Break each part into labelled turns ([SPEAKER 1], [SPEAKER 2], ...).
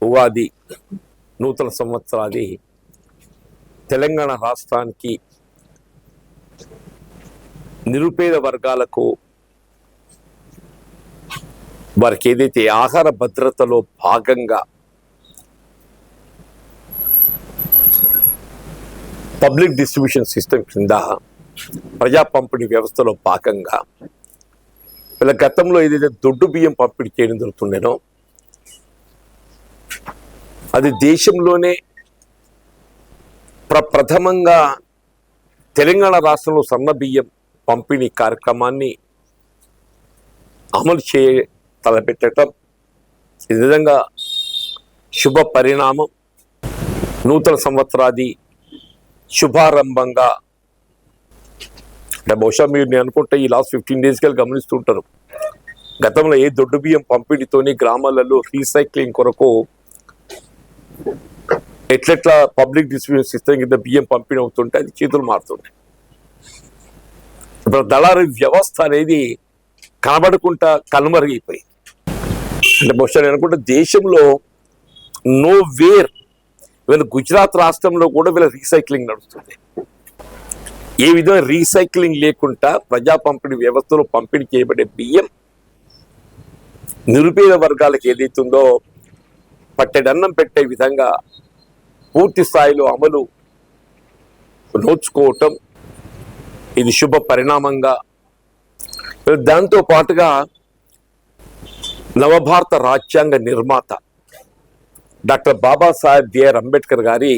[SPEAKER 1] ఉగాది నూతన సంవత్సరాది తెలంగాణ రాష్ట్రానికి నిరుపేద వర్గాలకు వారికి ఏదైతే ఆహార భద్రతలో భాగంగా పబ్లిక్ డిస్ట్రిబ్యూషన్ సిస్టమ్ కింద ప్రజా పంపిణీ వ్యవస్థలో భాగంగా వీళ్ళ గతంలో ఏదైతే దొడ్డు బియ్యం పంపిణీ చేయడం జరుగుతుండేనో అది దేశంలోనే ప్రథమంగా తెలంగాణ రాష్ట్రంలో సన్న బియ్యం పంపిణీ కార్యక్రమాన్ని అమలు తలపెట్టడం ఈ విధంగా శుభ పరిణామం. నూతన సంవత్సరాది శుభారంభంగా అంటే బహుశా మీరు నేను అనుకుంటే ఈ లాస్ట్ 15 daysకి గమనిస్తుంటారు. గతంలో ఏ దొడ్డు బియ్యం పంపిణీతోని గ్రామాలలో రీసైక్లింగ్ కొరకు ఎట్లెట్లా పబ్లిక్ డిస్ట్రిబ్యూషన్ సిస్టమ్ కింద బియ్యం పంపిణీ అవుతుంటే అది చేతులు మారుతుంటాయి. ఇప్పుడు దళారీ వ్యవస్థ అనేది కనబడకుండా కనుమరుగైపోయి అంటే బహుశా నేను అనుకుంటే దేశంలో నో వేర్ వీళ్ళ గుజరాత్ రాష్ట్రంలో కూడా వీళ్ళ రీసైక్లింగ్ నడుస్తుంది. ఏ విధంగా రీసైక్లింగ్ లేకుండా ప్రజా పంపిణీ వ్యవస్థలో పంపిణీ చేయబడే బియ్యం నిరుపేద వర్గాలకు ఏదైతుందో పట్టెడన్నం పెట్టే విధంగా పూర్తి స్థాయిలో అమలు నోచుకోవటం ఇది శుభ పరిణామంగా. దాంతో పాటుగా నవభారత రాజ్యాంగ నిర్మాత డాక్టర్ బాబాసాహెబ్ బిఆర్ అంబేద్కర్ గారి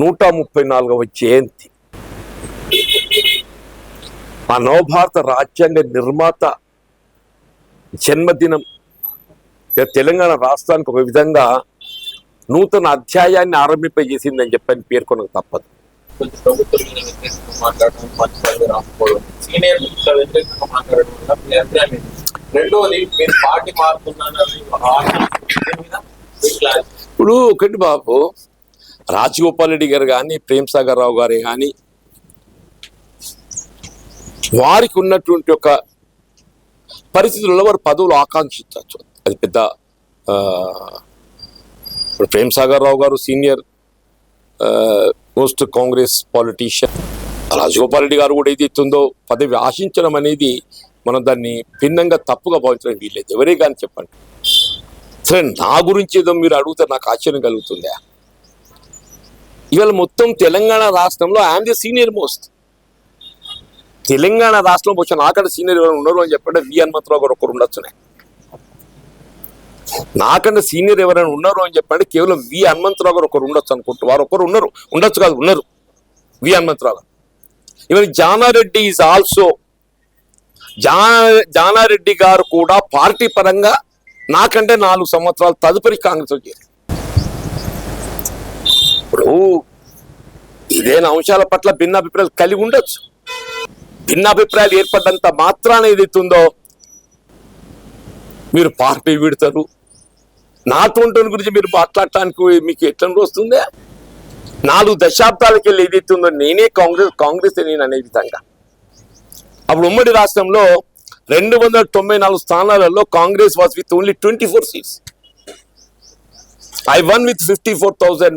[SPEAKER 1] 134వ జయంతి, ఆ నవభారత రాజ్యాంగ నిర్మాత జన్మదినం తెలంగాణ రాష్ట్రానికి ఒక విధంగా నూతన అధ్యాయాన్ని ఆరంభింపజేసిందని చెప్పని పేర్కొనక తప్పదు. ఇప్పుడు ఒకటి బాబు, రాజగోపాల్ రెడ్డి గారు కానీ ప్రేమ్ సాగర్ రావు గారే కానీ వారికి ఉన్నటువంటి ఒక పరిస్థితులలో వారు పదవులు ఆకాంక్షించవచ్చు. అది పెద్ద ఇప్పుడు ప్రేమ్ సాగర్ రావు గారు senior most Congress politician, Rajagopal Reddy గారు కూడా ఏదైతుందో పదవి ఆశించడం అనేది మనం దాన్ని భిన్నంగా తప్పుగా భావించడం వీల్లేదు. ఎవరే కానీ చెప్పండి. సరే, నా గురించి ఏదో మీరు అడిగితే నాకు ఆశ్చర్యం కలుగుతుందా? ఇవాళ మొత్తం తెలంగాణ రాష్ట్రంలో I'm the senior most. Telangana రాష్ట్రంలో బహుశా నాకంటే సీనియర్ ఎవరైనా ఉన్నారు అని చెప్పంటే వి హనుమంతరావు గారు ఒకరు ఉండొచ్చునే. నాకంటే సీనియర్ ఎవరైనా ఉన్నారు అని చెప్పండి కేవలం వి హనుమంతరావు గారు ఒకరు ఉండొచ్చు అనుకుంటూ వారు ఒకరు ఉండొచ్చు కాదు, ఉన్నారు వి హనుమంతరావు గారు. Even Jana Reddy is also Jana Reddy గారు కూడా పార్టీ పరంగా నాకంటే 4 సంవత్సరాలు తదుపరి కాంగ్రెస్ వచ్చారు. ఇప్పుడు ఇదేనా అంశాల పట్ల భిన్నాభిప్రాయాలు కలిగి ఉండొచ్చు. భిన్నాభిప్రాయాలు ఏర్పడ్డంత మాత్రాన ఏదైతుందో మీరు పార్టీ విడతారు. నాతో గురించి మీరు మాట్లాడటానికి మీకు ఎట్లా వస్తుందే? 4 దశాబ్దాలకి వెళ్ళి ఏదైతుందో నేనే కాంగ్రెస్ నేను అనే విధంగా. అప్పుడు ఉమ్మడి రాష్ట్రంలో 294 స్థానాలలో Congress was with only 24 seats. I won with 54,000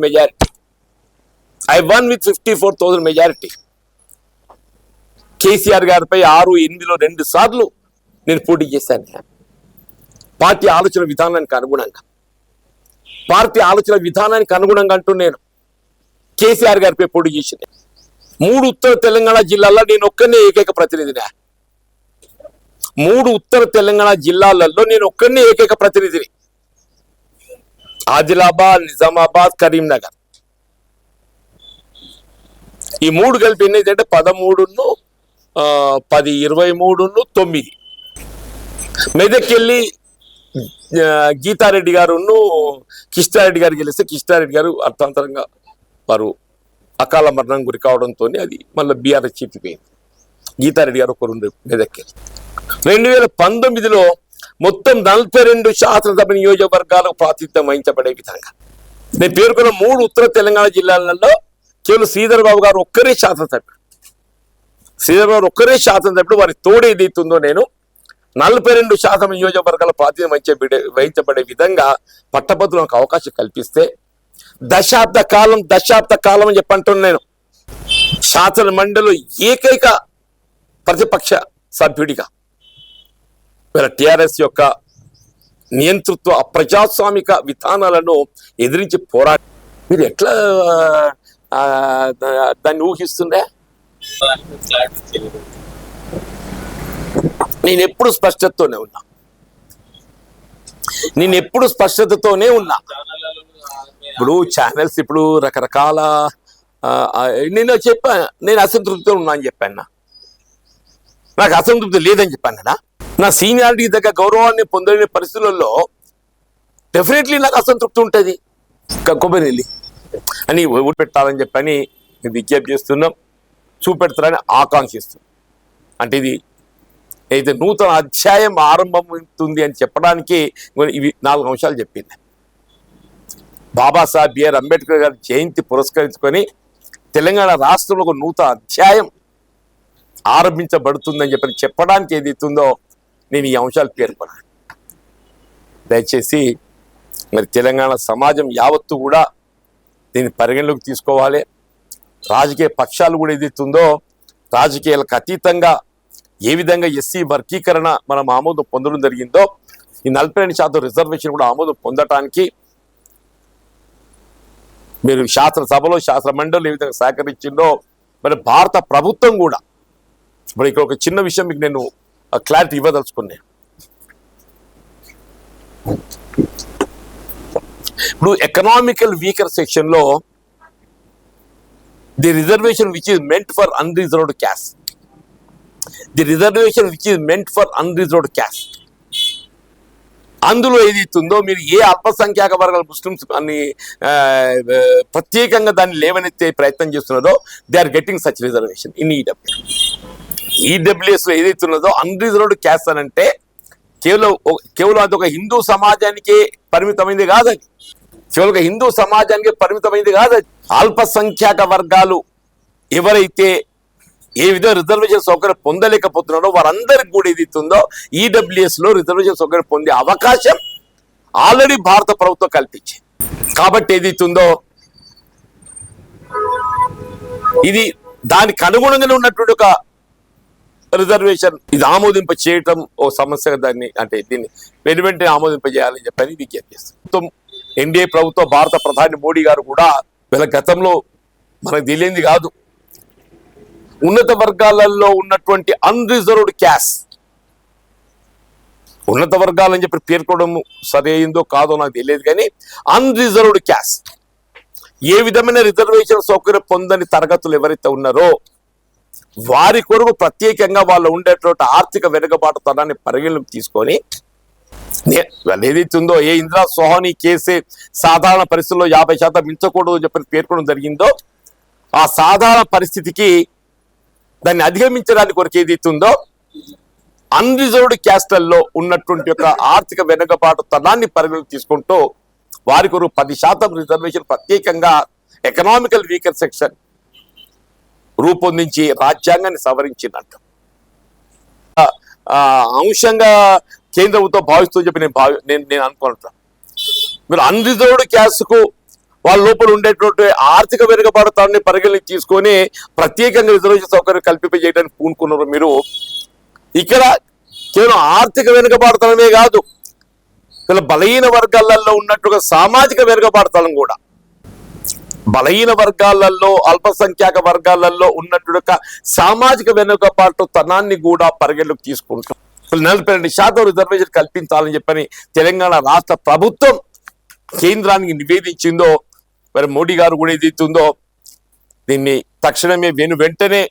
[SPEAKER 1] majority. KCR గారిపై 6, 8లో 2 సార్లు నేను పోటీ చేశాను. పార్టీ ఆలోచన విధానానికి అనుగుణంగా అంటూ నేను కేసీఆర్ గారిపై పోటీ చేసింది. 3 ఉత్తర తెలంగాణ జిల్లాల్లో నేను ఒక్కనే ఏకైక ప్రతినిధిని. 3 ఉత్తర తెలంగాణ జిల్లాలలో నేను ఒక్కనే ఏకైక ప్రతినిధిని. ఆదిలాబాద్, నిజామాబాద్, కరీంనగర్ ఈ 3 కలిపి ఎన్ని అంటే 13, 10, 23, 9. మెదక్కెళ్ళి గీతారెడ్డి గారు కిష్టారెడ్డి గారు గెలిస్తే కిష్టారెడ్డి గారు అర్థాంతరంగా వారు అకాల మరణం గురి కావడంతో అది మళ్ళీ బీఆర్ఎస్ చెప్పిపోయింది. గీతారెడ్డి గారు ఒకరు మెదక్కెళ్ళి 2019లో మొత్తం 42 శాసనసభ నియోజకవర్గాలకు ప్రాతినిధ్యం వహించబడే విధంగా నేను పేర్కొన్న 3 ఉత్తర తెలంగాణ జిల్లాలలో కేవలం శ్రీధర్ బాబు గారు ఒక్కరే శాసనసభ్యుడు. శ్రీధర్ బాబు ఒక్కరే శాసనసభ్యుడు. వారి తోడు ఏదైతుందో నేను 42 శాతం నియోజకవర్గాల ప్రాతినిధ్యం వహించబడే విధంగా పట్టభద్రులకు అవకాశం కల్పిస్తే దశాబ్ద కాలం అని చెప్పంటున్నాను నేను. శాసన మండలిలో ఏకైక ప్రతిపక్ష సభ్యుడిగా వీళ్ళ టిఆర్ఎస్ యొక్క నియంతృత్వ అప్రజాస్వామిక విధానాలను ఎదిరించి పోరాడి మీరు ఎట్లా దాన్ని ఊహిస్తుండే? నేను ఎప్పుడు స్పష్టతతోనే ఉన్నా. ఇప్పుడు ఛానల్స్ ఇప్పుడు రకరకాల నేను చెప్పాను, నేను అసంతృప్తితో ఉన్నా అని చెప్పాను. నాకు అసంతృప్తి లేదని చెప్పాను కదా. నా సీనియారిటీ దగ్గర గౌరవాన్ని పొందలేని పరిస్థితులలో డెఫినెట్లీ నాకు అసంతృప్తి ఉంటుంది. కొబ్బరి అని ఓటు పెట్టాలని చెప్పని విజ్ఞప్తి చేస్తున్నాం, చూపెడతారని ఆకాంక్షిస్తున్నాం. అంటే ఇది అయితే నూతన అధ్యాయం ఆరంభమవుతుంది అని చెప్పడానికి ఇవి 4 అంశాలు చెప్పింది. బాబాసాహెబ్ బిఆర్ అంబేద్కర్ గారి జయంతి పురస్కరించుకొని తెలంగాణ రాష్ట్రంలో ఒక నూతన అధ్యాయం ఆరంభించబడుతుందని చెప్పడానికి ఏదైతుందో నేను ఈ అంశాలు పేర్కొన్నాను. దయచేసి మరి తెలంగాణ సమాజం యావత్తు కూడా దీన్ని పరిగణలోకి తీసుకోవాలి. రాజకీయ పక్షాలు కూడా ఏదైతుందో రాజకీయాలకు అతీతంగా ఏ విధంగా ఎస్సీ వర్గీకరణ మనం ఆమోదం పొందడం జరిగిందో ఈ 42% రిజర్వేషన్ కూడా ఆమోదం పొందటానికి మీరు శాసనసభలో శాసన మండలి ఏ విధంగా సహకరించిందో మరి భారత ప్రభుత్వం కూడా మరి ఇక్కడ ఒక చిన్న విషయం మీకు నేను క్లారిటీ ఇవ్వదలుచుకున్నాను. ఇప్పుడు ఎకనామికల్ వీకర్ సెక్షన్ లో the reservation which is meant for unreserved caste, అందులో ఏదైతుందో మీరు ఏ అల్పసంఖ్యాక వర్గాల ముస్లిమ్స్ అని ప్రత్యేకంగా దాన్ని లేవనెత్తే ప్రయత్నం చేస్తున్నదో they are getting such reservation in EWS లో ఏదైతున్నదో అన్రిజర్వ్డ్ క్యాస్ట్ అని అంటే కేవలం అది ఒక హిందూ సమాజానికి పరిమితమైంది కాదని, కేవలం హిందూ సమాజానికి పరిమితమైంది కాదని, అల్పసంఖ్యాక వర్గాలు ఎవరైతే ఏ విధంగా రిజర్వేషన్ సౌకర్యం పొందలేకపోతున్నారో వారందరికి కూడా ఏదైతుందో ఈడబ్ల్యూఎస్ లో రిజర్వేషన్ సౌకర్యం పొందే అవకాశం ఆల్రెడీ భారత ప్రభుత్వం కల్పించింది. కాబట్టి ఏదైతుందో ఇది దానికి అనుగుణంగానే ఉన్నటువంటి ఒక రిజర్వేషన్ ఇది ఆమోదింప చేయటం ఓ సమస్యగా దాన్ని అంటే దీన్ని వెంటనే ఆమోదింపజేయాలని చెప్పని విజ్ఞప్తి చేస్తాం. ఎన్డీఏ ప్రభుత్వం భారత ప్రధాని మోడీ గారు కూడా వీళ్ళ గతంలో మనకు తెలియంది కాదు, ఉన్నత వర్గాలలో ఉన్నటువంటి అన్రిజర్వ్డ్ క్యాస్ట్, ఉన్నత వర్గాలని చెప్పి పేర్కోవడం సరైందో కాదో నాకు తెలియదు కానీ అన్రిజర్వ్డ్ క్యాస్ట్ ఏ విధమైన రిజర్వేషన్ సౌకర్యం పొందని తరగతులు ఎవరైతే ఉన్నారో వారి కొరకు ప్రత్యేకంగా వాళ్ళు ఉండేటువంటి ఆర్థిక వెనుకబాటుతనాన్ని పరిగణలోకి తీసుకొని ఏదైతుందో ఏ ఇందిరా సోహానీ కేసే సాధారణ పరిస్థితుల్లో 50% మించకూడదు చెప్పని పేర్కొనడం జరిగిందో ఆ సాధారణ పరిస్థితికి దాన్ని అధిగమించడానికి కొరకు ఏదైతుందో అన్రిజర్వ్డ్ క్యాస్ట్లలో ఉన్నటువంటి యొక్క ఆర్థిక వెనుకబాటుతనాన్ని పరిగణలోకి తీసుకుంటూ వారి కొరకు 10% రిజర్వేషన్ ప్రత్యేకంగా ఎకనామికల్ వీకర్ సెక్షన్ రూపొందించి రాజ్యాంగాన్ని సవరించినట్టు అంశంగా కేంద్ర ప్రభుత్వం భావిస్తూ చెప్పి నేను అనుకుంటున్నాను. మీరు అన్రిజర్వ్డ్ క్యాస్ట్ కు వాళ్ళ లోపల ఉండేటువంటి ఆర్థిక వెనుకబాటుతాన్ని పరిగణలోకి తీసుకొని ప్రత్యేకంగా రిజర్వేషన్ సౌకర్యం కల్పింపజేయడానికి పూనుకున్నారు. మీరు ఇక్కడ కేవలం ఆర్థిక వెనుకబాటుతనమే కాదు, ఇలా బలహీన వర్గాలలో ఉన్నట్టుగా సామాజిక వెనుకబాటుతనం కూడా, బలహీన వర్గాలలో అల్పసంఖ్యాక వర్గాలలో ఉన్నట్టుగా సామాజిక వెనుకబాటుతనాన్ని కూడా పరిగణలోకి తీసుకుంటాం. 42% రిజర్వేషన్ కల్పించాలని చెప్పని తెలంగాణ రాష్ట్ర ప్రభుత్వం కేంద్రానికి నివేదించిందో మరి మోడీ గారు కూడా ఏదైతుందో దీన్ని తక్షణమే వెంటనే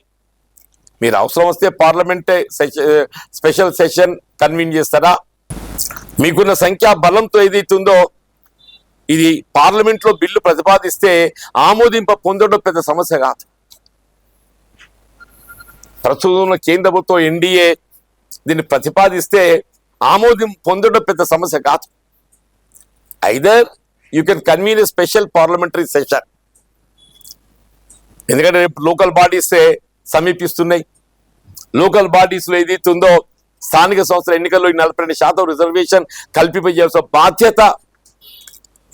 [SPEAKER 1] మీరు అవసరం వస్తే పార్లమెంటే స్పెషల్ సెషన్ కన్వీన్ చేస్తారా? మీకున్న సంఖ్యా బలంతో ఏదైతుందో ఇది పార్లమెంట్ లో బిల్లు ప్రతిపాదిస్తే ఆమోదింప పొందడం పెద్ద సమస్య కాదు. ప్రస్తుతం కేంద్ర ప్రభుత్వం ఎన్డీఏ దీన్ని ప్రతిపాదిస్తే ఆమోదం పొందడం పెద్ద సమస్య కాదు. Either you can convene A special parliamentary session, ఎందుకంటే రేపు లోకల్ బాడీస్ సమీపిస్తున్నాయి. లోకల్ బాడీస్లో ఏదైతుందో స్థానిక సంస్థల ఎన్నికల్లో 42% రిజర్వేషన్ కల్పింపజేయాల్సిన బాధ్యత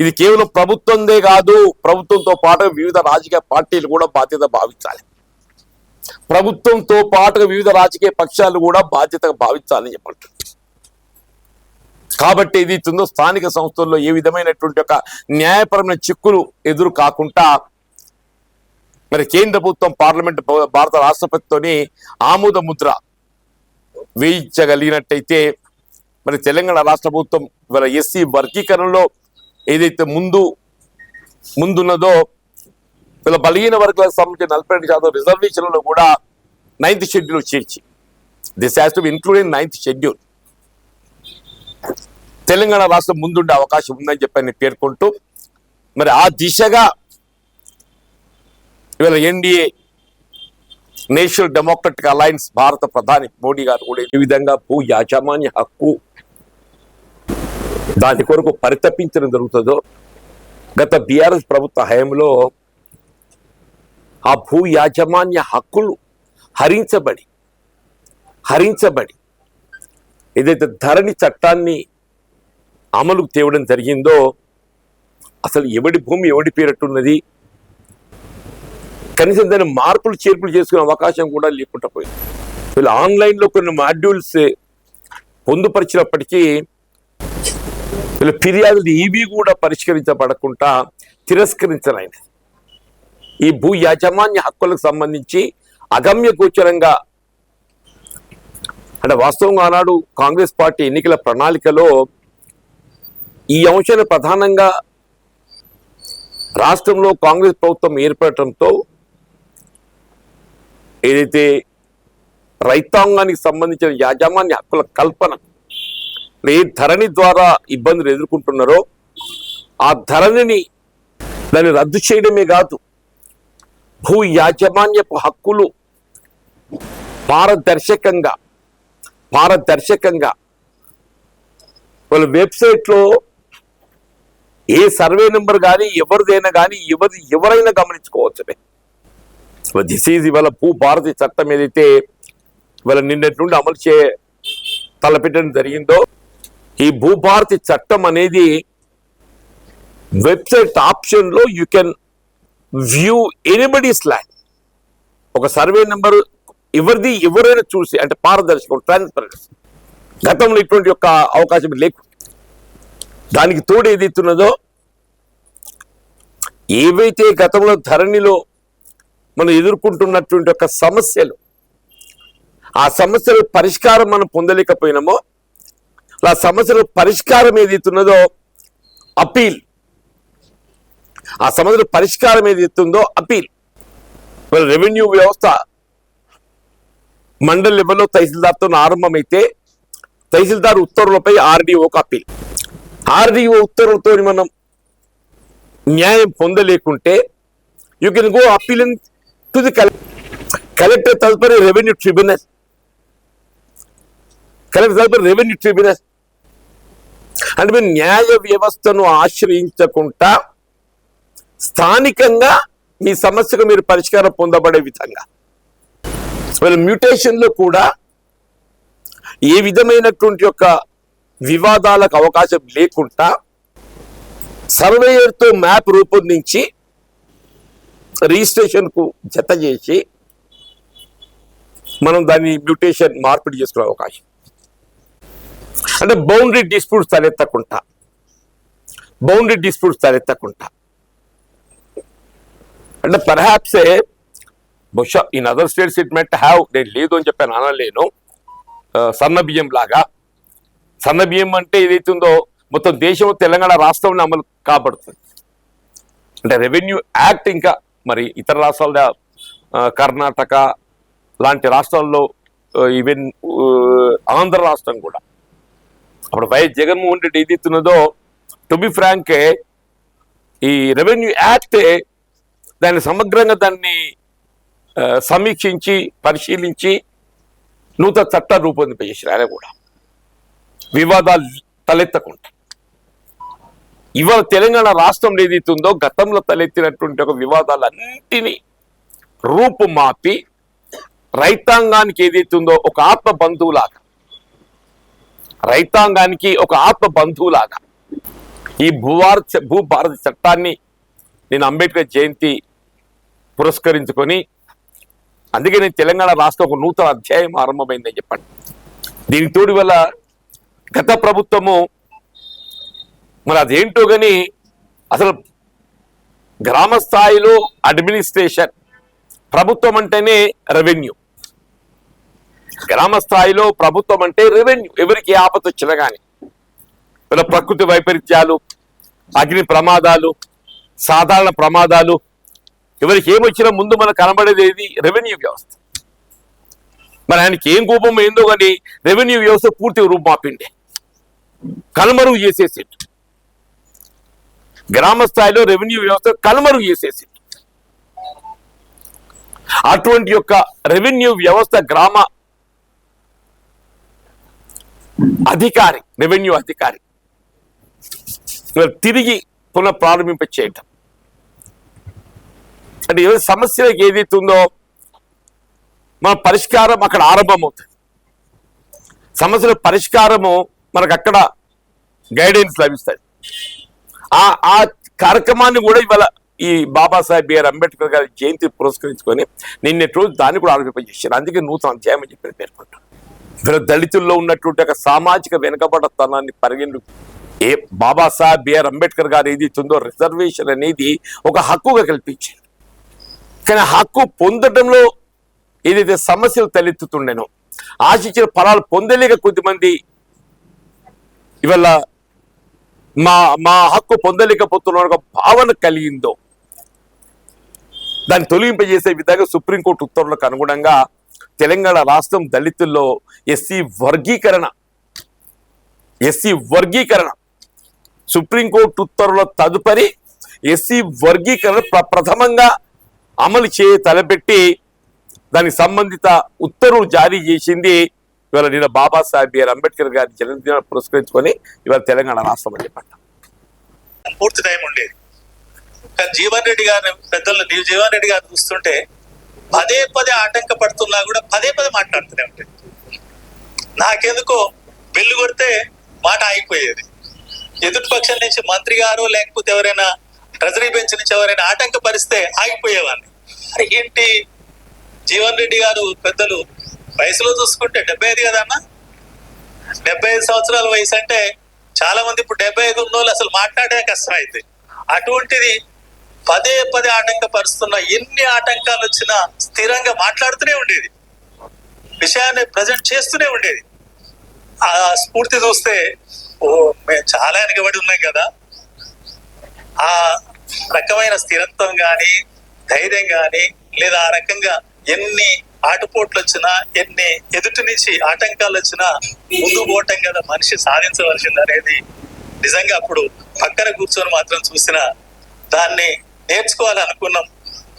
[SPEAKER 1] ఇది కేవలం ప్రభుత్వందే కాదు, ప్రభుత్వంతో పాటు వివిధ రాజకీయ పార్టీలు కూడా బాధ్యత భావించాలి. ప్రభుత్వంతో పాటుగా వివిధ రాజకీయ పక్షాలు కూడా బాధ్యతగా భావించాలని చెప్పంటారు. కాబట్టి ఏదైతుందో స్థానిక సంస్థల్లో ఏ విధమైనటువంటి ఒక న్యాయపరమైన చిక్కులు ఎదురు కాకుండా మరి కేంద్ర ప్రభుత్వం పార్లమెంట్ భారత రాష్ట్రపతితోని ఆమోద ముద్ర వేయించగలిగినట్టయితే మరి తెలంగాణ రాష్ట్ర ప్రభుత్వం ఇవాళ ఎస్సీ వర్గీకరణలో ఏదైతే ముందున్నదో ఇలా బలహీన వర్గాలకు సంబంధించిన 42% రిజర్వేషన్లలో కూడా 9th షెడ్యూల్ చేర్చి this has to be including 9th schedule Telangana రాష్ట్రం ముందుండే అవకాశం ఉందని చెప్పని పేర్కొంటూ మరి ఆ దిశగా ఇవాళ ఎన్డీఏ నేషనల్ డెమోక్రటిక్ అలయన్స్ భారత ప్రధాని మోడీ గారు కూడా ఈ విధంగా భూ యాజమాన్య హక్కు దాని కొరకు పరితపించడం జరుగుతుందో గత బీఆర్ఎస్ ప్రభుత్వ హయాంలో ఆ భూ యాజమాన్య హక్కులు హరించబడి ఏదైతే ధరణి చట్టాన్ని అమలుకు తేవడం జరిగిందో అసలు ఎవడి భూమి ఎవడి పేరట్టున్నది, కనీసం దాన్ని మార్పులు చేర్పులు చేసుకునే అవకాశం కూడా లేకుండా పోయింది. వీళ్ళు ఆన్లైన్లో కొన్ని మాడ్యూల్స్ పొందుపరిచినప్పటికీ వీళ్ళ ఫిర్యాదులు ఇవి కూడా పరిష్కరించబడకుండా తిరస్కరించలేని ఈ భూ యాజమాన్య హక్కులకు సంబంధించి అగమ్య గోచరంగా అంటే వాస్తవంగా ఆనాడు కాంగ్రెస్ పార్టీ ఎన్నికల ప్రణాళికలో ఈ అంశాన్ని ప్రధానంగా రాష్ట్రంలో కాంగ్రెస్ ప్రభుత్వం ఏర్పడటంతో ఏదైతే రైతాంగానికి సంబంధించిన యాజమాన్య హక్కుల కల్పన ఏ ధరణి ద్వారా ఇబ్బందులు ఎదుర్కొంటున్నారో ఆ ధరణిని దాన్ని రద్దు చేయడమే కాదు, భూ యాజమాన్యపు హక్కులు పారదర్శకంగా వాళ్ళ వెబ్సైట్లో ఏ సర్వే నెంబర్ కానీ ఎవరిదైనా కానీ ఎవరైనా గమనించుకోవచ్చు. దిస్ ఈజ్ ఇవాళ భూ భారతి చట్టం ఏదైతే ఇవాళ నిన్నటి నుండి అమలు తలపెట్టడం జరిగిందో ఈ భూభారతి చట్టం అనేది వెబ్సైట్ ఆప్షన్లో you can view anybody's land, ఒక సర్వే నెంబర్ ఎవరైనా చూసి అంటే పారదర్శకం ట్రాన్స్పరెన్సీ గతంలో ఇటువంటి యొక్క అవకాశం లేకుండా దానికి తోడు ఏదైతున్నదో ఏవైతే గతంలో ధరణిలో మనం ఎదుర్కొంటున్నటువంటి ఒక సమస్యలు ఆ సమస్యల పరిష్కారం మనం పొందలేకపోయినామో ఆ సమస్యల పరిష్కారం ఏదైతున్నదో అపీల్, ఆ సమస్యల పరిష్కారం ఏదైతుందో అపీల్. రెవెన్యూ వ్యవస్థ మండల లెవెల్లో తహసీల్దార్తో ఆరంభమైతే తహసీల్దార్ ఉత్తర్వులపై ఆర్డీఓకి అపీల్, ఆర్డీఓ ఉత్తర్వులతో మనం న్యాయం పొందలేకుంటే you can go appeal to the collector తదుపరి రెవెన్యూ ట్రిబ్యునల్, అంటే మీరు న్యాయ వ్యవస్థను ఆశ్రయించకుండా స్థానికంగా మీ సమస్యకు మీరు పరిష్కారం పొందబడే విధంగా మ్యూటేషన్లో కూడా ఏ విధమైనటువంటి యొక్క వివాదాలకు అవకాశం లేకుండా సర్వేయర్తో మ్యాప్ రూపొందించి రిజిస్ట్రేషన్కు జత చేసి మనం దాన్ని మ్యూటేషన్ మార్పిడి చేసుకునే అవకాశం, అంటే బౌండరీ డిస్ప్యూట్స్ తలెత్తకుండా అంటే పర్హాప్స్ బహుశా in other states it meant have, నేను లేదు అని చెప్పాను అనలేను, సన్న బియ్యం లాగా. సన్న బియ్యం అంటే ఏదైతుందో మొత్తం దేశం తెలంగాణ రాష్ట్రంలో అమలు కాబడుతుంది. అంటే రెవెన్యూ యాక్ట్ ఇంకా మరి ఇతర రాష్ట్రాల కర్ణాటక లాంటి రాష్ట్రాల్లో ఈవెన్ ఆంధ్ర రాష్ట్రం కూడా అప్పుడు వైఎస్ జగన్మోహన్ రెడ్డి ఏదైతున్నదో టు బి ఫ్రాంక్ ఈ రెవెన్యూ యాక్ట్ దాన్ని సమగ్రంగా దాన్ని సమీక్షించి పరిశీలించి నూతన చట్టాలు రూపొందింపజేసారు ఆయన కూడా. వివాదాలు తలెత్తకుండా ఇవాళ తెలంగాణ రాష్ట్రంలో ఏదైతుందో గతంలో తలెత్తినటువంటి ఒక వివాదాలన్నింటినీ రూపుమాపి రైతాంగానికి ఏదైతుందో ఒక ఆత్మ బంధువులాగా ఈ భూభారత చట్టాన్ని నేను అంబేద్కర్ జయంతి పురస్కరించుకొని అందుకే నేను తెలంగాణ రాష్ట్రం ఒక నూతన అధ్యాయం ఆరంభమైందని చెప్పండి. దీనికి తోడు వల్ల గత ప్రభుత్వము మరి అదేంటో కానీ అసలు గ్రామ స్థాయిలో అడ్మినిస్ట్రేషన్, ప్రభుత్వం అంటేనే రెవెన్యూ, గ్రామ స్థాయిలో ప్రభుత్వం అంటే రెవెన్యూ. ఎవరికి ఆపద వచ్చినా కానీ ఇలా ప్రకృతి వైపరీత్యాలు, అగ్ని ప్రమాదాలు, సాధారణ ప్రమాదాలు, ఎవరికి ఏమొచ్చినా ముందు మనకు కనబడేది ఏది? రెవెన్యూ వ్యవస్థ. మరి ఆయనకి ఏం కోపం ఏందో కానీ రెవెన్యూ వ్యవస్థ పూర్తిగా రూపుమాపిండే, కనుమరుగు చేసేసి గ్రామ స్థాయిలో రెవెన్యూ వ్యవస్థ కనుమరుగు చేసేసి అటువంటి యొక్క రెవెన్యూ వ్యవస్థ గ్రామ అధికారి, రెవెన్యూ అధికారి తిరిగి పునః ప్రారంభింప చేయటం అంటే ఎవరి సమస్యలకు ఏదైతే ఉందో మన పరిష్కారం అక్కడ ఆరంభమవుతుంది. సమస్యల పరిష్కారము మనకు అక్కడ గైడెన్స్ లభిస్తుంది. ఆ కార్యక్రమాన్ని కూడా ఇవాళ ఈ బాబాసాహెబ్ బిఆర్ అంబేద్కర్ గారి జయంతి పురస్కరించుకొని నిన్నటి రోజు దాన్ని కూడా ఆరోపింపజేశారు. అందుకే నూతన అధ్యాయం అని చెప్పి పేర్కొంటారు. ఇవాళ దళితుల్లో ఉన్నటువంటి ఒక సామాజిక వెనుకబడతనాన్ని ఏ బాబాసాహెబ్ బిఆర్ అంబేద్కర్ గారు ఏదైతుందో రిజర్వేషన్ అనేది ఒక హక్కుగా కల్పించారు. కానీ హక్కు పొందడంలో ఏదైతే సమస్యలు తలెత్తుతుండేనో, ఆశించిన ఫలాలు పొందలేక కొద్దిమంది ఇవాళ మా హక్కు పొందలేకపోతున్న ఒక భావన కలిగిందో దాన్ని తొలగింపజేసే విధంగా సుప్రీంకోర్టు ఉత్తర్వులకు అనుగుణంగా తెలంగాణ రాష్ట్రం దళితుల్లో ఎస్సీ వర్గీకరణ సుప్రీంకోర్టు ఉత్తర్వుల తదుపరి ఎస్సీ వర్గీకరణ ప్రథమంగా అమలు తలపెట్టి దానికి సంబంధిత ఉత్తర్వులు జారీ చేసింది ఇవాళ నిన్న బాబాసాహెబ్ బిఆర్ అంబేద్కర్ గారి జన్మదినాన్ని పురస్కరించుకొని ఇవాళ తెలంగాణ రాష్ట్రం అని చెప్పండి.
[SPEAKER 2] పూర్తి టైం ఉండేది. జీవన్ రెడ్డి గారు జీవన్ రెడ్డి గారు చూస్తుంటే పదే ఆటంకపడుతున్నా కూడా పదే మాట్లాడుతూనే ఉంటాయి. నాకెందుకో బెల్లు కొడితే మాట ఆగిపోయేది. ఎదుటి పక్షం నుంచి మంత్రి గారు లేకపోతే ఎవరైనా ట్రెజరీ బెంచ్ నుంచి ఎవరైనా ఆటంకపరిస్తే ఆగిపోయేవాడిని. అరే ఏంటి జీవన్ రెడ్డి గారు పెద్దలు వయసులో చూసుకుంటే 75 కదా అన్న, 75 సంవత్సరాల వయసు అంటే చాలా మంది ఇప్పుడు 75 ఉన్నోళ్ళు అసలు మాట్లాడే కష్టం అయితే, అటువంటిది పదే ఆటంకపరుస్తున్న ఎన్ని ఆటంకాలు వచ్చినా స్థిరంగా మాట్లాడుతూనే ఉండేది, విషయాన్ని ప్రజెంట్ చేస్తూనే ఉండేది. ఆ స్ఫూర్తి చూస్తే మేము చాలా వెనకబడి ఉన్నాం కదా. ఆ రకమైన స్థిరత్వం కానీ ధైర్యం కానీ లేదా ఆ రకంగా ఎన్ని ఆటుపోట్లు వచ్చినా ఎన్ని ఎదుటి నుంచి ఆటంకాలు వచ్చినా ముందు పోవటం కదా మనిషి సాధించవలసింది అనేది నిజంగా అప్పుడు పక్కన కూర్చొని మాత్రం చూసినా దాన్ని నేర్చుకోవాలనుకున్నాం.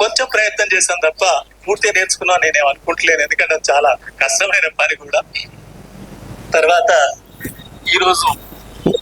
[SPEAKER 2] కొంచెం ప్రయత్నం చేశాను తప్ప పూర్తిగా నేర్చుకున్నాను నేనేం అనుకుంటలేను, ఎందుకంటే అది చాలా కష్టమైన పని కూడా. తర్వాత ఈరోజు